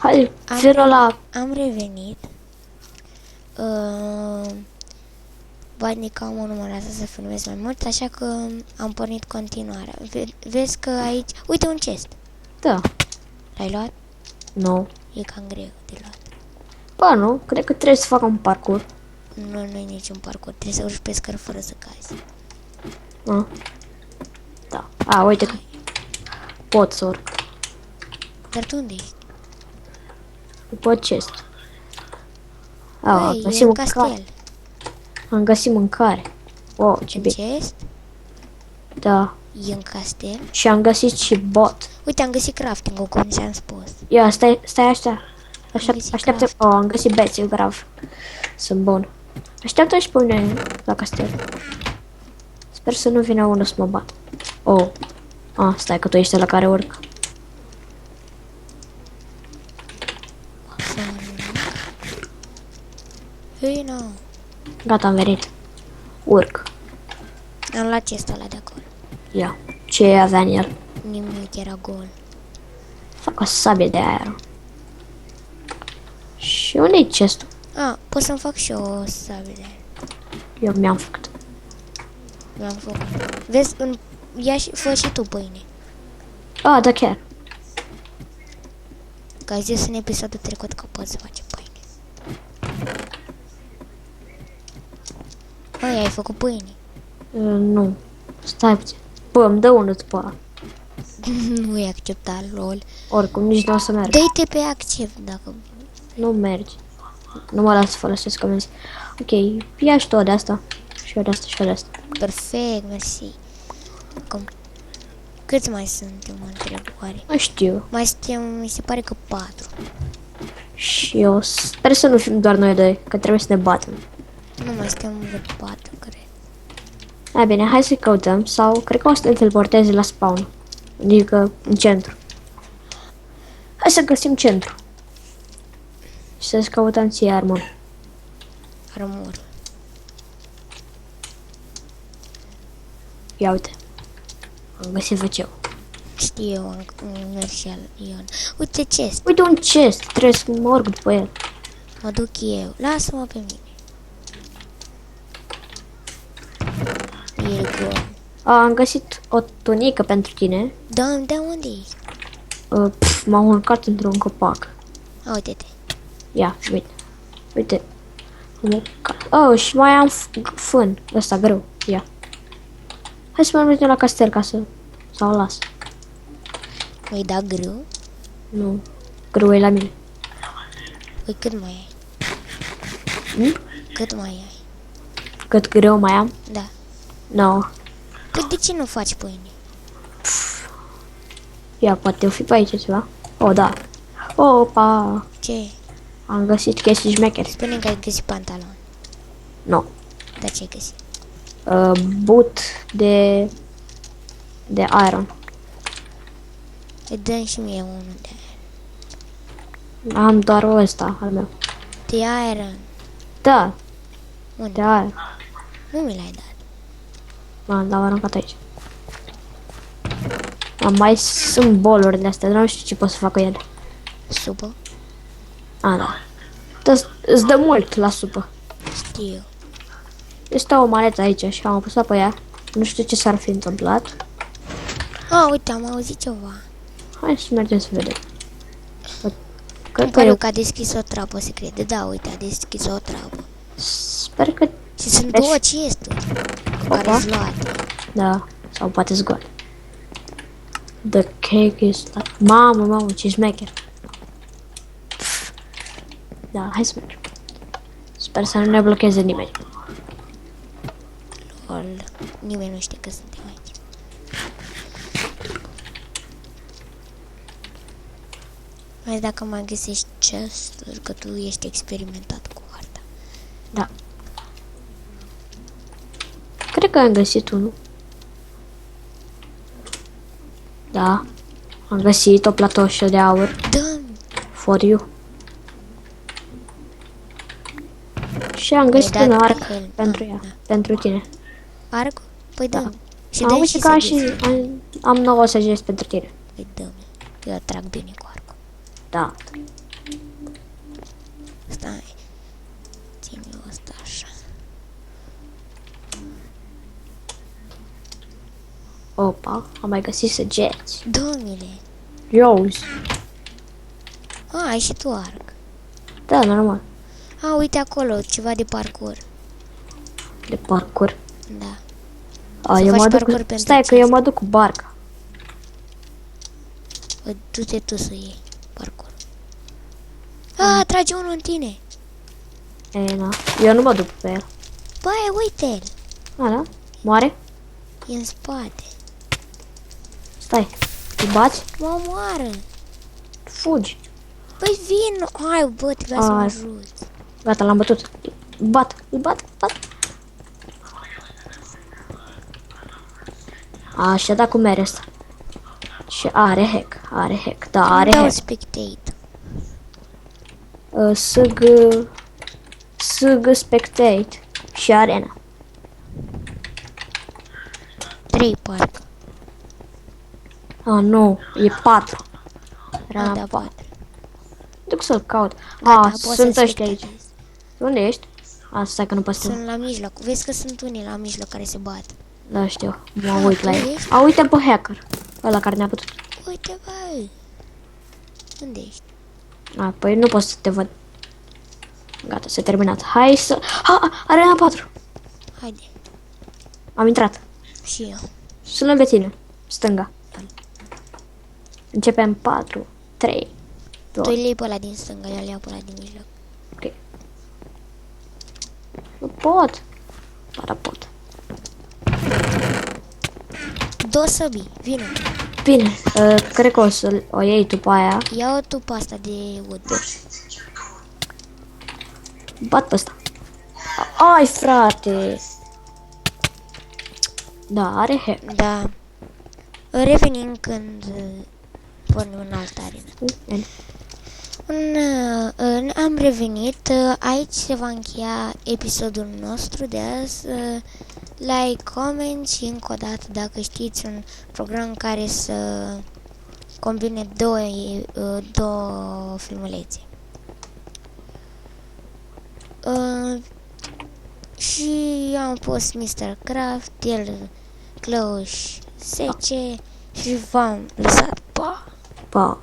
Hai, vino la... Am revenit. Badnica mă nu mă lasă să filmez mai mult, așa că am pornit continuarea. Vezi că aici... Uite un chest. Da. L-ai luat? Nu. E cam greu de luat. Ba, nu. Cred că trebuie să fac un parcurs. Nu e niciun parcurs. Trebuie să urci pe scări fără să cazi. Ah. Da. A, uite că pot să urc. Dar tu unde ești? După chest. A, am Băi, găsit e în mâncare. castel. Am găsit mâncare. Wow, ce În bine. chest? Da. E în castel. Și am găsit și bot. Uite, am găsit crafting-ul, cum ți-am spus. Ia, stai așa. găsit Așteaptă. Oh, am găsit bețe, grav. Sunt bun. Așteaptă și pe mine la castel. Sper să nu vină unul să mă bat. Oh. Ah, stai că tu ești la care urc. Ei, nu. Gata, am venit. Urc. Am luat chestul ăla de acolo. Ia. Ce avea în el? Nimic, era gol. Fac o sabie de aer. Și unde-i chestul? A, pot să-mi fac și o sabie de aia. Eu mi-am făcut. Mi-am făcut. Vezi, ia și, fă și tu pâine. Ah, da chiar. Că ai zis în episodul trecut că poți să faci pâine. Băi, ai făcut pâine. Nu. Stai puțin. Bă, îmi dă unul după ăla. Nu e acceptat, lol. Oricum, nici nu o să merg. Dă-i-te pe accept dacă... Nu mergi. Nu mă las să folosesc comenzi. Ok, ia și tu de asta. Și eu de asta, și eu de asta. Perfect, mersi. Acum, câți mai suntem, mă întreb, oare? Nu știu. Mai suntem, mi se pare că 4. Și eu sper să nu fim doar noi doi, că trebuie să ne batem. Nu mai suntem vreo 4, cred. Hai bine, hai să căutăm sau cred că o să ne teleporteze la spawn. Adică în centru. Hai să găsim centru. Și să-ți căutăm ție armor. Armură. Ia uite. Am găsit văceu. Știu eu, am mers și Ion. Uite chest, Uite un chest, trebuie să mă urc după el. mă duc eu. Lasă-mă pe mine. E gol. Am găsit o tunică pentru tine. Da, unde ești? M-am urcat într-un copac. A, uite-te. Ia, uite. Uite. Am urcat. Oh, și mai am fân. Ăsta greu. Ia. Hai să mergem la castel ca să... Sau las. Mi-ai dat grâu? Nu. Greu e la mine. Păi cât mai ai? Cât mai ai? Cât greu mai am? Da. No. Păi de ce nu faci pâine? Ia, poate o fi pe aici ceva. Oh, da. Opa. Ce? Am găsit chestii șmecheri. Spune că ai găsit pantalon. No. Dar ce ai găsit? Boot de iron. Îi dăm și mie unul de Am doar ăsta al meu. de iron. Da, Unde? de iron. Nu mi l-ai dat. L-am aruncat aici. Mai sunt boluri de astea, dar nu știu ce pot să fac cu ele. Supă? Da. Îți dă mult la supă. Știu. Este o maletă aici și am apăsat pe ea. Nu știu ce s-ar fi întâmplat. Uite, am auzit ceva. Hai să mergem să vedem. Îmi Cred că pare că a deschis o trapă secretă. Da, uite, a deschis o trapă. sper că... Și sunt două chesturi care-s luate. Da, sau poate zgoale. The cake is... Mamă, ce șmecher. Da, hai să mergem. Sper să nu ne blocheze nimeni. Lol. Nimeni nu știe că suntem aici. Mai dacă mai găsești chest-uri, că tu ești experimentat cu arta. Da. Cred că am găsit unul. Da. Am găsit o platoșă de aur. Da, For you. Și am găsit Mi-ai un dat arc helm. pentru ea. Pentru tine. arc? Păi Da. dă-mi. Și Am dă-mi uite și că am săgeți. am 9 săgeți pentru tine. Păi dă-mi. Eu trag bine cu arcul. Da. Stai. Țin eu asta așa. Opa, am mai găsit săgeți. 2000. Rose. Ai și tu arc. Da, normal. Uite acolo, ceva de parcurs. De parcur. Da. A, Să eu faci mă parcurs duc... pentru Stai că chestii. eu mă duc cu barca. Du-te tu să iei parcurs. Trage unul în tine. E, na. Eu nu mă duc pe el. Băi, uite-l. A, da? Moare? E în spate. Stai. Îl bați? Mă omoară. Fugi. Păi vin. Hai, bă, trebuia să mă Ai. ajut. Gata, l-am bătut. Îl bat. A, și-a dat cu mere asta. Și are hack. Da, are Îmi dau hack. spectate. SG spectate și arena. 3 parcă. A, nu, e 4. Era Da, 4. 4. Duc să-l caut. Gata, A, poți sunt să ăștia aici. spectatezi. Unde ești? A, stai că nu poți să... Sunt la mijloc. Vezi că sunt unii la mijloc care se bat. Da, știu. Mă uit la tu el. ești? A, uite pe hacker. Ăla care ne-a bătut. Uite, bă. Unde ești? A, păi nu pot să te văd. Gata, s-a terminat. Hai să... Arena 4. Haide. Am intrat. Și eu. Sunt lângă tine. Stânga. Începem 4, 3, Tu 2, îl iei pe ăla din stânga, eu îl iau pe ăla din mijloc. ok. Nu pot. Ba, da, pot. 2 săbii, vină. Bine, cred că o iei tu pe aia. Ia-o tu pe asta de wood. Bat pe ăsta. Ai, frate. Da, are hack. Da. Revenim când pornim în altă arenă. Am revenit. Aici se va încheia episodul nostru de azi. Like, comment și încă o dată dacă știți un program care să combine două filmulețe. Și am pus Mr. Craft, el Clăuș 10 și v-am lăsat. Pa! Pa.